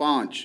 5।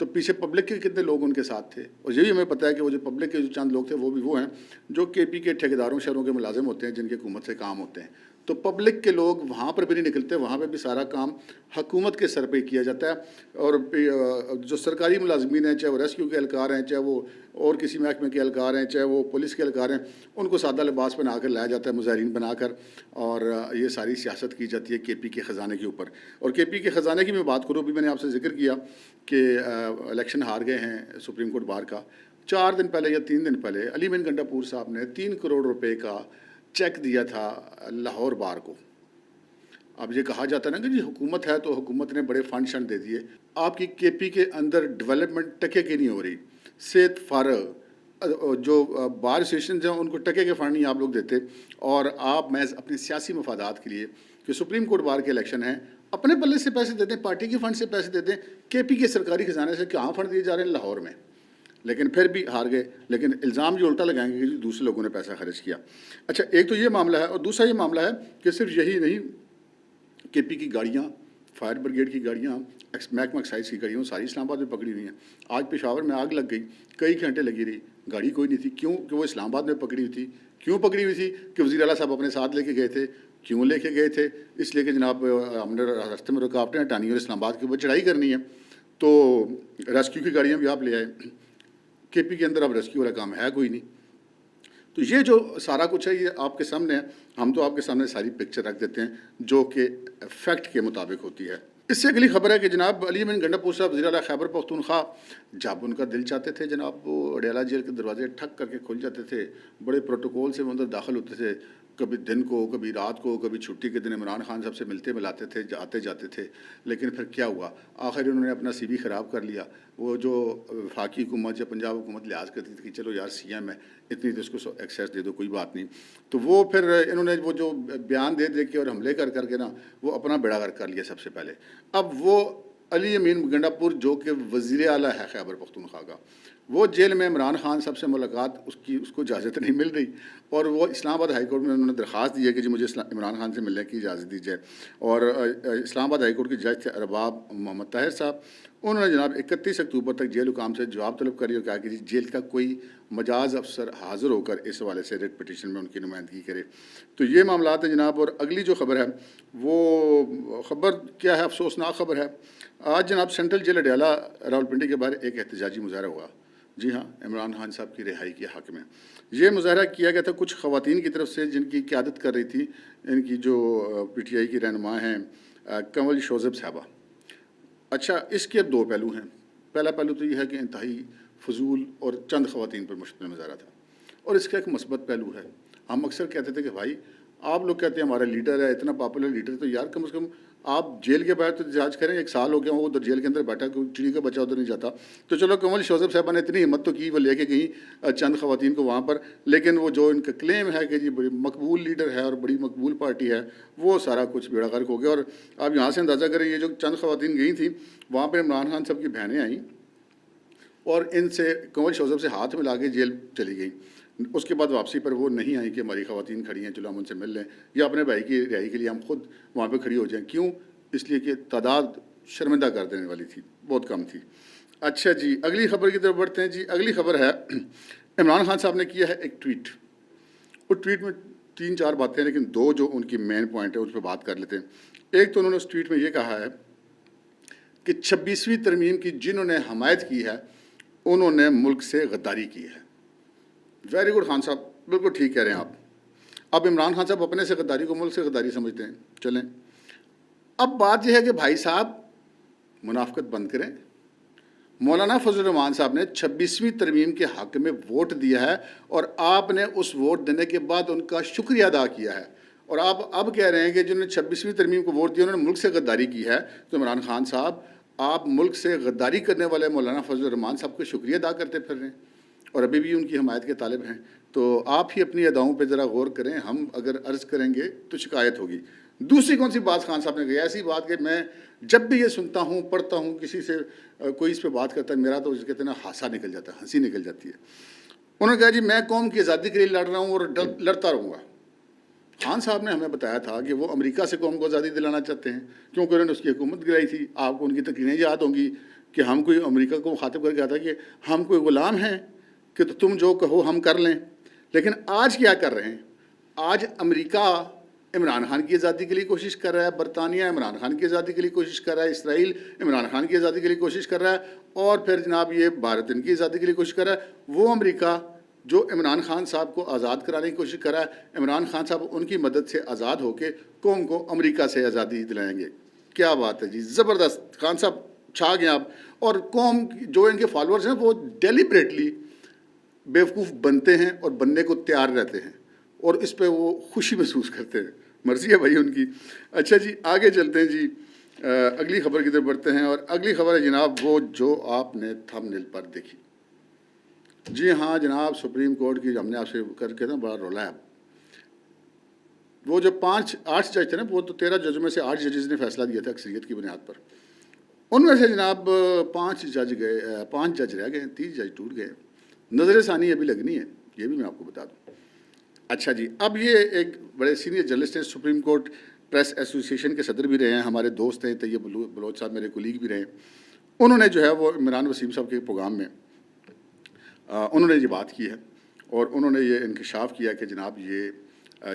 تو پیچھے پبلک کے کتنے لوگ ان کے ساتھ تھے؟ اور یہ بھی ہمیں پتہ ہے کہ وہ جو پبلک کے جو چند لوگ تھے وہ بھی وہ ہیں جو کے پی کے ٹھیکیداروں شہروں کے ملازم ہوتے ہیں جن کے حکومت سے کام ہوتے ہیں. تو پبلک کے لوگ وہاں پر بھی نہیں نکلتے, وہاں پہ بھی سارا کام حکومت کے سر پہ کیا جاتا ہے. اور جو سرکاری ملازمین ہیں, چاہے وہ ریسکیو کے اہلکار ہیں, چاہے وہ اور کسی محکمے کے اہلکار ہیں, چاہے وہ پولیس کے اہلکار ہیں, ان کو سادہ لباس بنا کر لایا جاتا ہے, مظاہرین بنا کر, اور یہ ساری سیاست کی جاتی ہے کے پی کے خزانے کے اوپر. اور کے پی کے خزانے کی میں بات کروں, بھی میں نے آپ سے ذکر کیا کہ الیکشن ہار گئے ہیں سپریم کورٹ بار کا. 4 دن پہلے یا 3 دن پہلے علی مین گنڈا پور صاحب نے 3 کروڑ روپے کا چیک دیا تھا لاہور بار کو. اب یہ کہا جاتا ہے نا کہ جی حکومت ہے تو حکومت نے بڑے فنڈ شنڈ دے دیے. آپ کی کے پی کے اندر ڈیولپمنٹ ٹکے کی نہیں ہو رہی. صحت فارغ جو بار اسٹیشنز ہیں ان کو ٹکے کے فنڈ نہیں آپ لوگ دیتے, اور آپ محض اپنے سیاسی مفادات کے لیے کہ سپریم کورٹ بار کے الیکشن ہیں اپنے پلے سے پیسے دیتے ہیں, پارٹی کے فنڈ سے پیسے دیتے ہیں. کے پی کے سرکاری خزانے سے کہاں فنڈ دیے جا رہے ہیں؟ لاہور میں. لیکن پھر بھی ہار گئے. لیکن الزام جو الٹا لگائیں گے کہ دوسرے لوگوں نے پیسہ خرچ کیا. اچھا, ایک تو یہ معاملہ ہے, اور دوسرا یہ معاملہ ہے کہ صرف یہی نہیں, کے پی کی گاڑیاں, فائر بریگیڈ کی گاڑیاں, محکمہ ایکسائز کی گاڑیاں ساری اسلام آباد میں پکڑی ہوئی ہیں. آج پشاور میں آگ لگ گئی, کئی گھنٹے لگی رہی, گاڑی کوئی نہیں تھی. کیوں؟ کہ وہ اسلام آباد میں پکڑی ہوئی تھی. کیوں پکڑی ہوئی تھی؟ کہ وزیر اعلیٰ صاحب اپنے ساتھ لے کے گئے تھے. کیوں لے کے گئے تھے؟ اس لیے کہ جناب ہم نے راستے میں رکاوٹیں ہٹانی اور اسلام آباد کے اوپر چڑھائی کرنی ہے, تو ریسکیو کی گاڑیاں بھی آپ لے آئے. کے پی کے اندر اب ریسکیو والا کام ہے کوئی نہیں. تو یہ جو سارا کچھ ہے یہ آپ کے سامنے ہے. ہم تو آپ کے سامنے ساری پکچر رکھ دیتے ہیں جو کہ فیکٹ کے مطابق ہوتی ہے. اس سے اگلی خبر ہے کہ جناب علی مین گنڈا پور صاحب وزیر اعلیٰ خیبر پختونخوا, جب ان کا دل چاہتے تھے جناب وہ اڈیالہ جیل کے دروازے ٹھک کر کے کھل جاتے تھے, بڑے پروٹوکول سے وہ اندر داخل ہوتے تھے, کبھی دن کو, کبھی رات کو, کبھی چھٹی کے دن عمران خان صاحب سے ملتے ملاتے تھے, آتے جاتے تھے. لیکن پھر کیا ہوا؟ آخر انہوں نے اپنا سی وی خراب کر لیا. وہ جو وفاقی حکومت یا پنجاب حکومت لحاظ کرتی تھی کہ چلو یار سی ایم ہے, اتنی تو اس کو ایکسیس دے دو, کوئی بات نہیں. تو وہ پھر انہوں نے وہ جو بیان دے دے کے اور حملے کر کر کے نا وہ اپنا بیڑا غرق کر لیا سب سے پہلے. اب وہ علی امین گنڈا پور جو کہ وزیر اعلیٰ ہے خیبر پختونخوا کا, وہ جیل میں عمران خان صاحب سے ملاقات اس کو اجازت نہیں مل رہی, اور وہ اسلام آباد ہائی کورٹ میں انہوں نے درخواست دی ہے کہ جی مجھے عمران خان سے ملنے کی اجازت دی جائے. اور اسلام آباد ہائی کورٹ کے جج تھے ارباب محمد طاہر صاحب, انہوں نے جناب 31 اکتوبر تک جیل حکام سے جواب طلب کری اور کہا کہ جی جیل کا کوئی مجاز افسر حاضر ہو کر اس حوالے سے ریٹ پٹیشن میں ان کی نمائندگی کرے. تو یہ معاملات ہیں جناب. اور اگلی جو خبر ہے وہ خبر کیا ہے؟ افسوسناک خبر ہے. آج جناب سینٹرل جیل اڈیالہ راولپنڈی کے باہر ایک احتجاجی مظاہرہ ہوا. جی ہاں, عمران خان صاحب کی رہائی کے حق میں یہ مظاہرہ کیا گیا تھا کچھ خواتین کی طرف سے جن کی قیادت کر رہی تھی ان کی جو پی ٹی آئی کی رہنما ہیں کنول شوذب صاحبہ. اچھا, اس کے اب 2 پہلو ہیں. پہلا پہلو تو یہ ہے کہ انتہائی فضول اور چند خواتین پر مشتمل مظاہرہ تھا, اور اس کا ایک مثبت پہلو ہے. ہم اکثر کہتے تھے کہ بھائی آپ لوگ کہتے ہیں ہمارا لیڈر ہے, اتنا پاپولر لیڈر, تو یار کم از کم آپ جیل کے باہر تو احتجاج کریں. 1 سال ہو گیا وہ ادھر جیل کے اندر بیٹھا, کوئی چڑی کا بچہ ادھر نہیں جاتا. تو چلو کنول شوذب صاحبہ نے اتنی ہمت تو کی, وہ لے کے گئیں چند خواتین کو وہاں پر, لیکن وہ جو ان کا کلیم ہے کہ جی بڑی مقبول لیڈر ہے اور بڑی مقبول پارٹی ہے, وہ سارا کچھ بیڑا غرق ہو گیا. اور آپ یہاں سے اندازہ کریں یہ جو چند خواتین گئی تھیں وہاں پہ عمران خان صاحب کی بہنیں آئیں اور ان سے کنول شوذب سے ہاتھ ملا کے جیل چلی گئیں. اس کے بعد واپسی پر وہ نہیں آئیں کہ ہماری خواتین کھڑی ہیں چلو ہم ان سے مل لیں, یا اپنے بھائی کی رہائی کے لیے ہم خود وہاں پہ کھڑی ہو جائیں. کیوں؟ اس لیے کہ تعداد شرمندہ کر دینے والی تھی, بہت کم تھی. اچھا جی, اگلی خبر کی طرف بڑھتے ہیں. جی اگلی خبر ہے عمران خان صاحب نے کیا ہے ایک ٹویٹ. وہ ٹویٹ میں 3-4 باتیں ہیں, لیکن 2 جو ان کی مین پوائنٹ ہے اس پہ بات کر لیتے ہیں. ایک تو انہوں نے اس ٹویٹ میں یہ کہا ہے کہ 26ویں ترمیم کی جنہوں نے حمایت کی ہے انہوں نے ملک سے غداری کی ہے. ویری گڈ خان صاحب, بالکل ٹھیک کہہ رہے ہیں آپ. اب عمران خان صاحب اپنے سے غداری کو ملک سے غداری سمجھتے ہیں. چلیں, اب بات یہ ہے کہ بھائی صاحب منافقت بند کریں. مولانا فضل الرحمان صاحب نے 26ویں ترمیم کے حق میں ووٹ دیا ہے, اور آپ نے اس ووٹ دینے کے بعد ان کا شکریہ ادا کیا ہے. اور آپ اب کہہ رہے ہیں کہ جنہوں نے 26ویں ترمیم کو ووٹ دیا انہوں نے ملک سے غداری کی ہے. تو عمران خان صاحب آپ ملک سے غداری کرنے والے مولانا فضل الرحمان صاحب کو شکریہ ادا کرتے پھر رہے ہیں, اور ابھی بھی ان کی حمایت کے طالب ہیں. تو آپ ہی اپنی اداؤں پہ ذرا غور کریں. ہم اگر عرض کریں گے تو شکایت ہوگی. دوسری کون سی بات خان صاحب نے کہی؟ ایسی بات کہ میں جب بھی یہ سنتا ہوں, پڑھتا ہوں, کسی سے کوئی اس پہ بات کرتا ہے, میرا تو کہتے ہیں نا ہانسا نکل جاتا ہے, ہنسی نکل جاتی ہے. انہوں نے کہا جی میں قوم کی آزادی کے لیے لڑ رہا ہوں اور لڑتا رہوں گا. خان صاحب نے ہمیں بتایا تھا کہ وہ امریکہ سے قوم کو آزادی دلانا چاہتے ہیں کیونکہ انہوں نے اس کی حکومت گرائی تھی. آپ کو ان کی تقریریں یاد ہوں گی کہ ہم کوئی امریکہ کو مخاطب کر کے کہا تھا کہ ہم کوئی غلام ہیں کہ تم جو کہو ہم کر لیں. لیکن آج کیا کر رہے ہیں؟ آج امریکہ عمران خان کی آزادی کے لیے کوشش کر رہا ہے، برطانیہ عمران خان کی آزادی کے لیے کوشش کر رہا ہے، اسرائیل عمران خان کی آزادی کے لیے کوشش کر رہا ہے، اور پھر جناب یہ بھارت ان کی آزادی کے لیے کوشش کر رہا ہے. وہ امریکہ جو عمران خان صاحب کو آزاد کرانے کی کوشش کر رہا ہے، عمران خان صاحب ان کی مدد سے آزاد ہو کے قوم کو امریکہ سے آزادی دلائیں گے. کیا بات ہے جی، زبردست. خان صاحب چھا گئے آپ. اور قوم جو ان کے فالورز ہیں وہ ڈیلیبریٹلی بیوقوف بنتے ہیں اور بننے کو تیار رہتے ہیں، اور اس پہ وہ خوشی محسوس کرتے ہیں. مرضی ہے بھائی ان کی. اچھا جی آگے چلتے ہیں جی، اگلی خبر کی طرف بڑھتے ہیں. اور اگلی خبر ہے جناب وہ جو آپ نے تھم نیل پر دیکھی. جی ہاں جناب، سپریم کورٹ کی ہم نے آپ سے کر کے نا بڑا رولا ہے. وہ جو 8 جج تھے نا، وہ تو 13 ججوں میں سے 8 ججز نے فیصلہ دیا تھا اکثریت کی بنیاد پر. ان میں سے جناب 5 جج رہ گئے، 30 جج ٹوٹ گئے. نظر ثانی ابھی لگنی ہے، یہ بھی میں آپ کو بتا دوں. اچھا جی، اب یہ ایک بڑے سینئر جرنلسٹ ہیں، سپریم کورٹ پریس ایسوسی ایشن کے صدر بھی رہے ہیں، ہمارے دوست ہیں طیب بلوچ صاحب، میرے کولیگ بھی رہے ہیں. انہوں نے جو ہے وہ عمران وسیم صاحب کے پروگرام میں انہوں نے یہ بات کی ہے، اور انہوں نے یہ انکشاف کیا کہ جناب یہ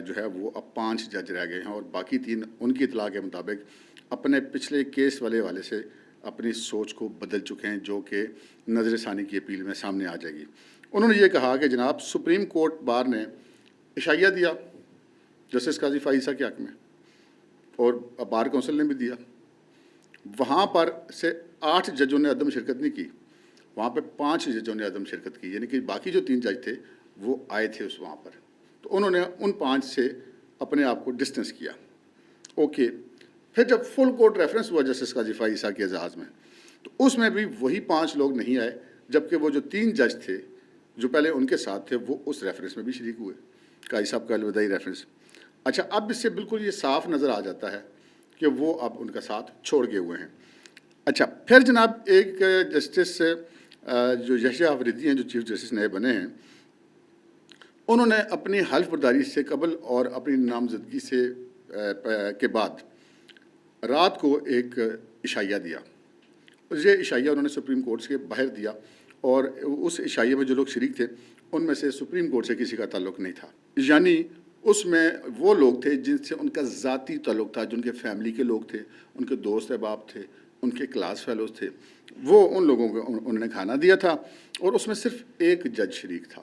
جو ہے وہ اب 5 جج رہ گئے ہیں، اور باقی 3 ان کی اطلاع کے مطابق اپنے پچھلے کیس والے حوالے سے اپنی سوچ کو بدل چکے ہیں، جو کہ نظر ثانی کی اپیل میں سامنے آ جائے گی. انہوں نے یہ کہا کہ جناب سپریم کورٹ بار نے عشائیہ دیا جسٹس قاضی فائز کے حق میں، اور بار کونسل نے بھی دیا. وہاں پر سے 8 ججوں نے عدم شرکت نہیں کی، وہاں پہ 5 ججوں نے عدم شرکت کی، یعنی کہ باقی جو 3 جج تھے وہ آئے تھے اس وہاں پر. تو انہوں نے ان 5 سے اپنے آپ کو ڈسٹنس کیا. اوکے. پھر جب فل کورٹ ریفرنس ہوا جسٹس قاضی فائز کے اعزاز میں، تو اس میں بھی وہی 5 لوگ نہیں آئے، جبکہ وہ جو 3 جج تھے جو پہلے ان کے ساتھ تھے وہ اس ریفرنس میں بھی شریک ہوئے، قاضی صاحب کا الوداعی ریفرنس. اچھا، اب اس سے بالکل یہ صاف نظر آ جاتا ہے کہ وہ اب ان کا ساتھ چھوڑ گئے ہوئے ہیں. اچھا، پھر جناب ایک جسٹس جو یحییٰ آفریدی ہیں، جو چیف جسٹس نئے بنے ہیں، انہوں نے اپنی حلف برداری سے قبل اور اپنی نامزدگی سے کے بعد رات کو ایک عشائیہ دیا. یہ عشائیہ انہوں نے سپریم کورٹ کے باہر دیا، اور اس عشائیے میں جو لوگ شریک تھے ان میں سے سپریم کورٹ سے کسی کا تعلق نہیں تھا. یعنی اس میں وہ لوگ تھے جن سے ان کا ذاتی تعلق تھا، جن کے فیملی کے لوگ تھے، ان کے دوست احباب تھے، ان کے کلاس فیلوز تھے. وہ ان لوگوں کو انہوں نے کھانا دیا تھا، اور اس میں صرف ایک جج شریک تھا،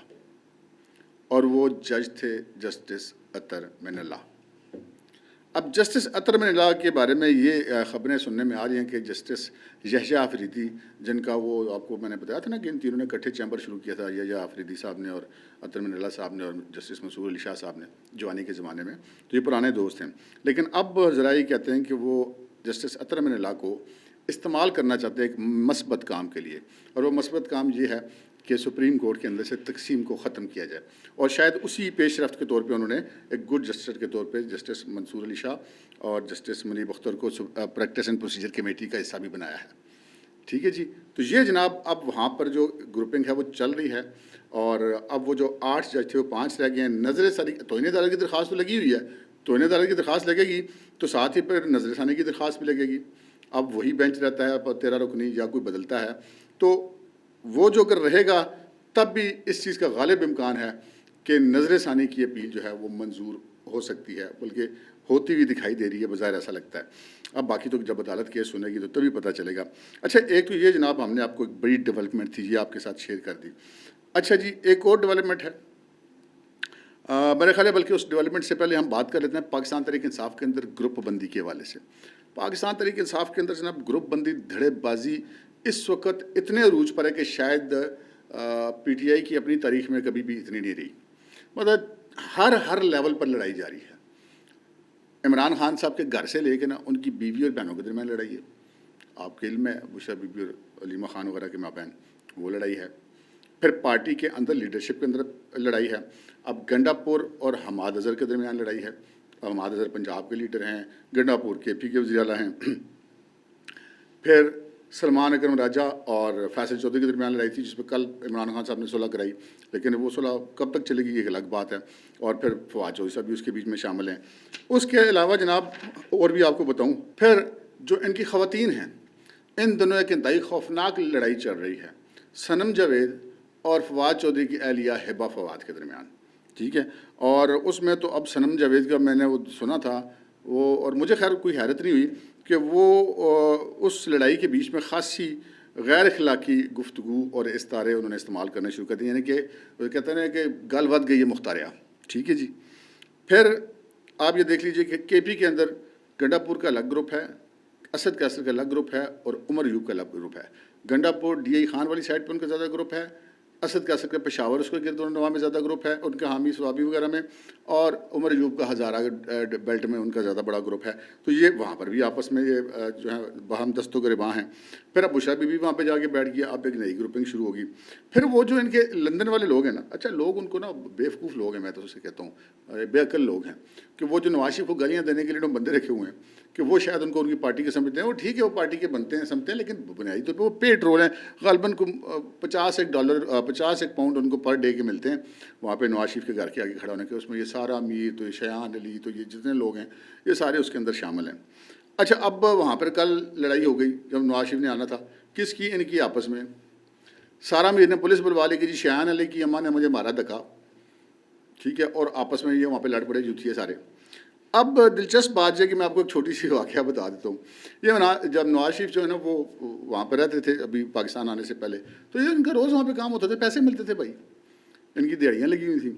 اور وہ جج تھے جسٹس اطہر من اللہ. اب جسٹس اطہر من اللہ کے بارے میں یہ خبریں سننے میں آ رہی ہیں کہ جسٹس یحییٰ آفریدی، جن کا وہ آپ کو میں نے بتایا تھا نا کہ ان تینوں نے اکٹھے چیمبر شروع کیا تھا، یحییٰ آفریدی صاحب نے اور اطہر من اللہ صاحب نے اور جسٹس منصور علی شاہ صاحب نے جوانی کے زمانے میں، تو یہ پرانے دوست ہیں. لیکن اب ذرا یہ کہتے ہیں کہ وہ جسٹس اطہر من اللہ کو استعمال کرنا چاہتے ہیں ایک مثبت کام کے لیے، اور وہ مثبت کام یہ ہے کہ سپریم کورٹ کے اندر سے تقسیم کو ختم کیا جائے. اور شاید اسی پیش رفت کے طور پہ انہوں نے ایک گڈ جسٹس کے طور پہ جسٹس منصور علی شاہ اور جسٹس منیب اختر کو پریکٹس اینڈ پروسیجر کمیٹی کا حصہ بھی بنایا ہے. ٹھیک ہے جی. تو یہ جناب اب وہاں پر جو گروپنگ ہے وہ چل رہی ہے، اور اب وہ جو 8 جج تھے وہ 5 رہ گئے ہیں. نظر ثانی توہین عدالت کی درخواست تو لگی ہوئی ہے، توہین عدالت کی درخواست لگے گی تو ساتھ ہی پھر نظر ثانی کی درخواست بھی لگے گی. اب وہی بینچ رہتا ہے 13 رکنی، یا کوئی بدلتا ہے، تو وہ جو اگر رہے گا تب بھی اس چیز کا غالب امکان ہے کہ نظر ثانی کی اپیل جو ہے وہ منظور ہو سکتی ہے، بلکہ ہوتی ہوئی دکھائی دے رہی ہے، بظاہر ایسا لگتا ہے. اب باقی تو جب عدالت کیس سنے گی تو تبھی پتہ چلے گا. اچھا، ایک تو یہ جناب ہم نے آپ کو ایک بڑی ڈیولپمنٹ تھی، یہ آپ کے ساتھ شیئر کر دی. اچھا جی، ایک اور ڈیولپمنٹ ہے میرے خیال ہے، بلکہ اس ڈیولپمنٹ سے پہلے ہم بات کر لیتے ہیں پاکستان تحریک انصاف کے اندر گروپ بندی کے حوالے سے. پاکستان تحریک انصاف کے اندر جناب گروپ بندی، دھڑے بازی اس وقت اتنے عروج پر ہے کہ شاید پی ٹی آئی کی اپنی تاریخ میں کبھی بھی اتنی نہیں رہی. مطلب ہر لیول پر لڑائی جاری ہے. عمران خان صاحب کے گھر سے لے کے نا ان کی بیوی اور بہنوں کے درمیان لڑائی ہے. آپ کے علم ہے بشرا بی بی اور علیمہ خان وغیرہ کے مابین وہ لڑائی ہے. پھر پارٹی کے اندر لیڈرشپ کے اندر لڑائی ہے. اب گنڈا پور اور حماد اظہر کے درمیان لڑائی ہے. حماد اظہر پنجاب کے لیڈر ہیں، گنڈا پور کے پی کے وزیر اعلیٰ ہیں. پھر سلمان اکرم راجہ اور فیصل چودھری کے درمیان لڑائی تھی، جس پہ کل عمران خان صاحب نے صلح کرائی، لیکن وہ صلح کب تک چلے گی یہ ایک الگ بات ہے. اور پھر فواد چودھری صاحب بھی اس کے بیچ میں شامل ہیں. اس کے علاوہ جناب اور بھی آپ کو بتاؤں، پھر جو ان کی خواتین ہیں ان دنوں ایک انتہائی خوفناک لڑائی چل رہی ہے صنم جاوید اور فواد چودھری کی اہلیہ ہبہ فواد کے درمیان، ٹھیک ہے. اور اس میں تو اب صنم جاوید کا میں نے وہ سنا تھا وہ، اور مجھے خیر کوئی حیرت نہیں ہوئی کہ وہ اس لڑائی کے بیچ میں خاصی غیر اخلاقی گفتگو اور استعارے انہوں نے استعمال کرنے شروع کر دیے، یعنی کہ وہ کہتے ہیں کہ گل ود گئی ہے مختاریہ، ٹھیک ہے جی. پھر آپ یہ دیکھ لیجئے کہ کے پی کے اندر گنڈا پور کا الگ گروپ ہے، اسد کیسر کا الگ گروپ ہے، اور عمر یوب کا الگ گروپ ہے. گنڈا پور ڈی آئی خان والی سائڈ پہ ان کا زیادہ گروپ ہے، اسد کیسر کا پشاور اس کے گرد و نواح میں زیادہ گروپ ہے ان کا، حامی سوابی وغیرہ میں، اور عمر یوب کا ہزارہ بیلٹ میں ان کا زیادہ بڑا گروپ ہے. تو یہ وہاں پر بھی آپس میں یہ جو ہے باہم دست و گریباں ہیں. پھر اب بشرا بی بی وہاں پہ جا کے بیٹھ گیا، اب ایک نئی گروپنگ شروع ہوگی. پھر وہ جو ان کے لندن والے لوگ ہیں نا، اچھا لوگ ان کو نا بیوقوف لوگ ہیں، میں تو اسے کہتا ہوں بے عقل لوگ ہیں، کہ وہ جو نواز شریف کو گالیاں دینے کے لیے بندے رکھے ہوئے ہیں کہ وہ شاید ان کو ان کی پارٹی کے سمجھتے ہیں. وہ ٹھیک ہے، وہ پارٹی کے بنتے ہیں سمجھتے ہیں، لیکن بنیادی طور پہ وہ پیڈ رول ہیں. غالباً $50 پاؤنڈ ان کو پر ڈے کے ملتے ہیں وہاں پہ نواز شریف کے گھر کے آگے کھڑا ہونے کے. اس میں یہ سارا امیر، تو یہ شیان علی، تو یہ جتنے لوگ ہیں یہ سارے اس کے اندر شامل ہیں. اچھا اب وہاں پر کل لڑائی ہو گئی جب نواز شریف نے آنا تھا، کس کی؟ ان کی آپس میں. سارا میر نے پولیس بلوا لی کہ جی شیان علی کی اماں نے مجھے مارا دھکا، ٹھیک ہے، اور آپس میں یہ وہاں پہ لڑ پڑے جوتیے سارے. اب دلچسپ بات ہے کہ میں آپ کو ایک چھوٹی سی واقعہ بتا دیتا ہوں. یہ جب نواز شریف جو ہے نا وہ وہاں پہ رہتے تھے ابھی پاکستان آنے سے پہلے، تو یہ ان کا روز وہاں پہ کام ہوتا تھا، پیسے ملتے تھے بھائی، ان کی دیہڑیاں لگی ہوئی تھیں.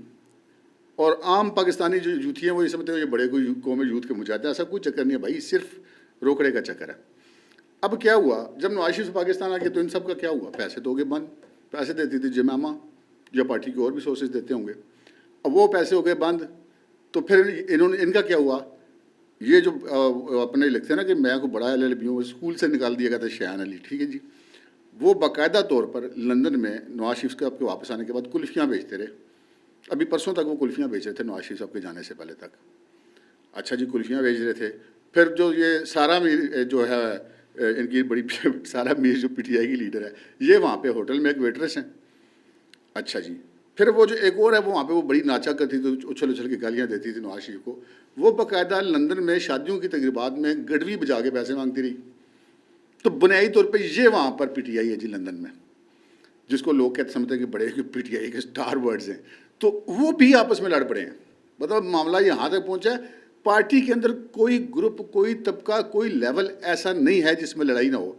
اور عام پاکستانی جو یوتھی ہیں وہ یہ سمجھتے ہیں یہ بڑے کوئی قوم یوتھ کے مجاہد ہیں. ایسا کوئی چکر نہیں ہے بھائی، صرف روکڑے کا چکر ہے. اب کیا ہوا جب نواز شریف پاکستان آ گیا تو ان سب کا کیا ہوا؟ پیسے تو ہو گئے بند. پیسے دیتی تھی جمامہ یا پارٹی کے اور بھی سورسز دیتے ہوں گے. اب وہ پیسے ہو گئے بند. تو پھر ان کا کیا ہوا؟ یہ جو اپنے لکھتے ہیں نا کہ میں کو بڑا ایل ایل بی ہوں، اسکول سے نکال دیا گیا تھا شیان علی، ٹھیک ہے جی. وہ باقاعدہ طور پر لندن میں نواز شریف صاحب کے واپس آنے کے بعد کلفیاں بیچتے رہے. ابھی پرسوں تک وہ کلفیاں بیچ رہے تھے نواز شریف صاحب کے جانے سے پہلے تک. اچھا جی، کلفیاں بیچ رہے تھے. پھر جو یہ سارا میر جو ہے ان کی بڑی سارا میر جو پی ٹی آئی کی لیڈر ہے، یہ وہاں پہ ہوٹل میں ایک ویٹریس ہیں. اچھا جی، پھر وہ جو ایک اور ہے وہ وہاں پہ وہ بڑی ناچا کرتی تھی، اچھل اچھل کے گالیاں دیتی تھی نواز شریف کو. وہ باقاعدہ لندن میں شادیوں کی تقریبات میں گڑوی بجا کے پیسے مانگتی رہی. تو بنیادی طور پہ یہ وہاں پر پی ٹی آئی ہے جی لندن میں، جس کو لوگ کہتے سمجھتے ہیں کہ بڑے پی ٹی آئی کے اسٹار ورڈز ہیں. تو وہ بھی آپس میں لڑ پڑے ہیں. مطلب معاملہ یہاں تک پہنچا ہے پارٹی کے اندر کوئی گروپ، کوئی طبقہ، کوئی لیول ایسا نہیں ہے جس میں لڑائی نہ ہو.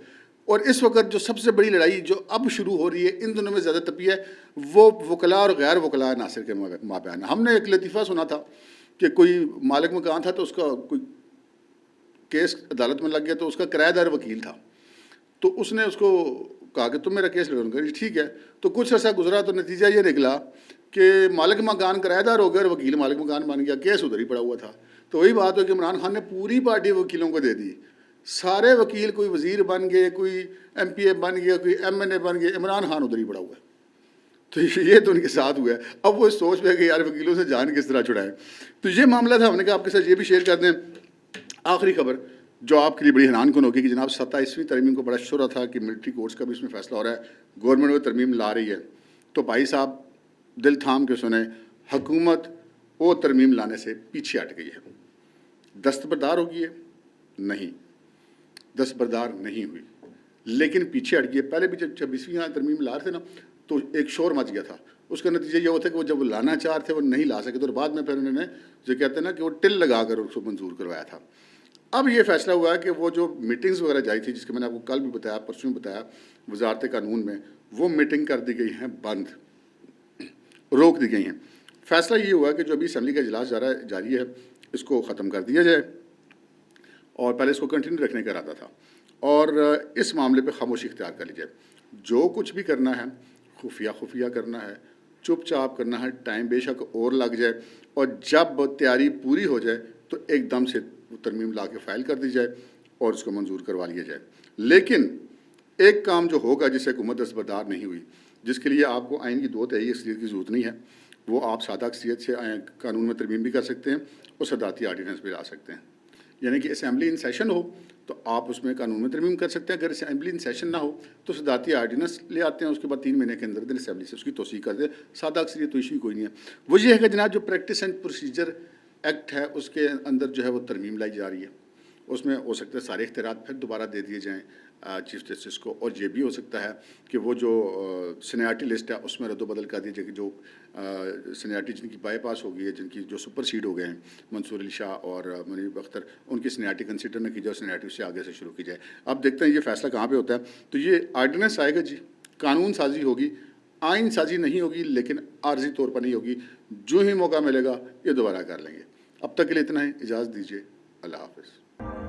اور اس وقت جو سب سے بڑی لڑائی جو اب شروع ہو رہی ہے ان دنوں میں زیادہ تپی ہے، وہ وکلاء اور غیر وکلاء عناصر کے مابین. ہم نے ایک لطیفہ سنا تھا کہ کوئی مالک مکان تھا تو اس کا کوئی کیس عدالت میں لگ گیا، تو اس کا کرایہ دار وکیل تھا. تو اس نے اس کو کہا کہ تم میرا کیس لڑو گے. ٹھیک ہے. تو کچھ عرصہ گزرا تو نتیجہ یہ نکلا کہ مالک مکان کرایہ دار ہو گیا اور وکیل مالک مکان بن گیا. کیس ادھر ہی پڑا ہوا تھا. تو وہی بات ہو کہ عمران خان نے پوری پارٹی وکیلوں کو دے دی. سارے وکیل کوئی وزیر بن گئے، کوئی ایم پی اے بن گیا، کوئی ایم این اے بن گئے. عمران خان ادھر ہی پڑا ہوا ہے. تو یہ تو ان کے ساتھ ہوا ہے. اب وہ سوچ پہ کہ یار وکیلوں سے جان کس طرح چھڑائیں. تو یہ معاملہ تھا. ہم نے کہا آپ کے ساتھ یہ بھی شیئر کر دیں. آخری خبر جو آپ کے لیے بڑی حیران کن ہوگی کہ جناب 27ویں ترمیم کو بڑا شورا تھا کہ ملٹری کورٹس کا بھی اس میں فیصلہ ہو رہا ہے، گورنمنٹ وہ ترمیم لا رہی ہے. تو بھائی صاحب دل تھام کے سنیں، حکومت وہ ترمیم لانے سے پیچھے ہٹ گئی ہے. دستبردار ہوگی ہے؟ نہیں، دستبردار نہیں ہوئی، لیکن پیچھے ہٹ گئی ہے. پہلے بھی جب 26ویں ترمیم لا رہے تھے نا تو ایک شور مچ گیا تھا. اس کا نتیجہ یہ ہوتا ہے کہ وہ جب لانا چاہ رہے تھے وہ نہیں لا سکے، تو بعد میں پھر انہوں نے جو کہتے ہیں نا کہ وہ ٹل لگا کر اس کو منظور کروایا تھا. اب یہ فیصلہ ہوا ہے کہ وہ جو میٹنگز وغیرہ جائی تھی، جس کے میں نے آپ کو کل بھی بتایا، پرسوں بتایا، وزارت قانون میں وہ میٹنگ کر دی گئی ہیں بند، روک دی گئی ہیں. فیصلہ یہ ہوا کہ جو ابھی اسمبلی کا اجلاس جاری ہے اس کو ختم کر دیا جائے، اور پہلے اس کو کنٹینیو رکھنے کا ارادہ تھا، اور اس معاملے پہ خاموشی اختیار کر لی جائے. جو کچھ بھی کرنا ہے خفیہ کرنا ہے، چپ چاپ کرنا ہے. ٹائم بے شک اور لگ جائے، اور جب تیاری پوری ہو جائے تو ایک دم سے ترمیم لا کے فائل کر دی جائے اور اس کو منظور کروا لیا جائے. لیکن ایک کام جو ہوگا جس سے حکومت دستبردار نہیں ہوئی، جس کے لیے آپ کو آئین کی 2/3 اکثریت کی ضرورت نہیں ہے، وہ آپ سادہ اکثریت سے قانون میں ترمیم بھی کر سکتے ہیں اور صدارتی آرڈیننس بھی لا سکتے ہیں. یعنی کہ اسمبلی ان سیشن ہو تو آپ اس میں قانون میں ترمیم کر سکتے ہیں. اگر اسمبلی ان سیشن نہ ہو تو صدارتی آرڈیننس لے آتے ہیں، اس کے بعد 3 مہینے کے اندر اسمبلی سے اس کی توثیق کر دیں. سادہ اکثریت تو ایشو کوئی نہیں ہے. وہ یہ ہے کہ جناب جو پریکٹس اینڈ پروسیجر ایکٹ ہے اس کے اندر جو ہے وہ ترمیم لائی جا رہی ہے. اس میں ہو سکتا ہے سارے اختیارات پھر دوبارہ دے دیے جائیں چیف جسٹس کو، اور یہ بھی ہو سکتا ہے کہ وہ جو سینیارٹی لسٹ ہے اس میں رد و بدل کر دی جائے کہ جو سینیارٹی جن کی بائی پاس ہو گئی ہے، جن کی جو سپر سیڈ ہو گئے ہیں، منصور علی شاہ اور منیب اختر، ان کی سینیارٹی کنسیڈر نہ کی جائے اور سینیارٹی سے آگے سے شروع کی جائے. اب دیکھتے ہیں یہ فیصلہ کہاں پہ ہوتا ہے. تو یہ آرڈیننس آئے گا جی، قانون سازی ہوگی، آئین سازی نہیں ہوگی، لیکن عارضی طور پر نہیں ہوگی. جو ہی موقع ملے گا یہ دوبارہ کر لیں گے. اب تک کے لیے اتنا ہے، اجازت دیجیے. اللہ حافظ.